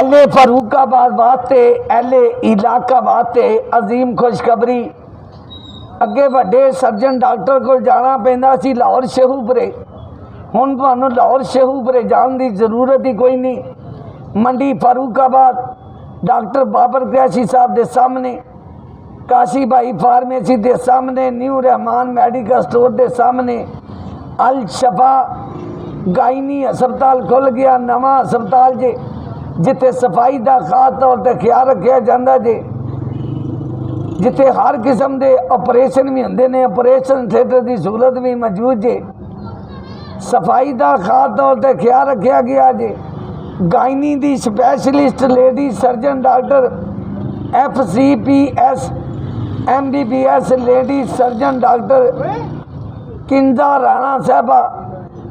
एले फरूकाबाद वास्ते एले इलाका वास्ते अजीम खुशखबरी। अगे वड्डे सर्जन डॉक्टर को जाना पैंदा सी लाहौर शेहूपुरे। हुण तुहानूं लाहौर शेहूपुरे जाने की जरूरत ही कोई नहीं। मंडी फरूकाबाद डॉक्टर बाबर कुरैशी साहब के सामने, काशी भाई फार्मेसी के सामने, न्यू रहमान मैडिकल स्टोर के सामने, अल शफा गायनी हस्पताल खुल गया, नवा हस्पताल जे जिथे सफाई का खास तौर पर ख्याल रखा जाता जे, जिथे हर किस्म के ऑपरेशन भी होंगे ने, ऑपरेशन थिएटर की सहूलत भी मौजूद जे, सफाई का खास तौर पर ख्याल रखा गया जे। गायनी की specialist lady surgeon doctor FCPS MBBS lady surgeon doctor Kinza Rana साहबा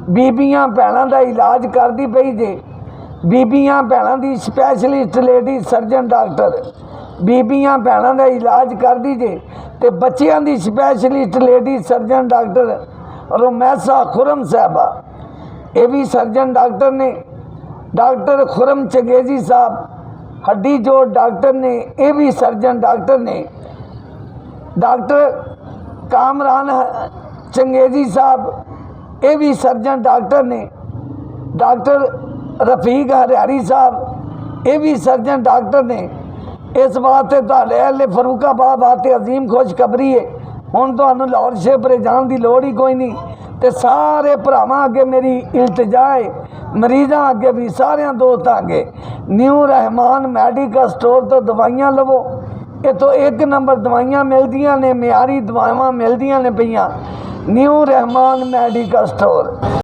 बीबियां भैनों का इलाज करती पई जे। बीबियां भैनों की स्पैशलिस्ट लेडी सर्जन डॉक्टर बीबियां भैनों का इलाज करती जे। ते बच्चों की specialist lady surgeon doctor Romaisa Khurram साहबा ये भी सर्जन डॉक्टर ने। डॉक्टर खुरम चंगेजी साहब हड्डी जोड़ डॉक्टर ने, ये भी सर्जन डॉक्टर ने। डॉक्टर कामरान चंगेजी साहब ये भी सर्जन डॉक्टर ने। डॉक्टर रफीक हरियारी साहब ये भी सर्जन डॉक्टर ने। इस वास्ते तुहाडे फरूकाबाद वास्ते अजीम खुशखबरी है। हुण तुहानूं लाहौर शेहपुरे जाने की लोड़ ही कोई नहीं। तो सारे भरावां अगे मेरी इल्तजा है, मरीज़ां अगे भी, सारे दोस्तां अगे, न्यू रहमान मैडिकल स्टोर तो दवाइयां लवो। ये तो एक नंबर दवाइयां मिलदियां ने, मियारी दवाइयां मिलदियां ने पईयां। New Rahman medical store.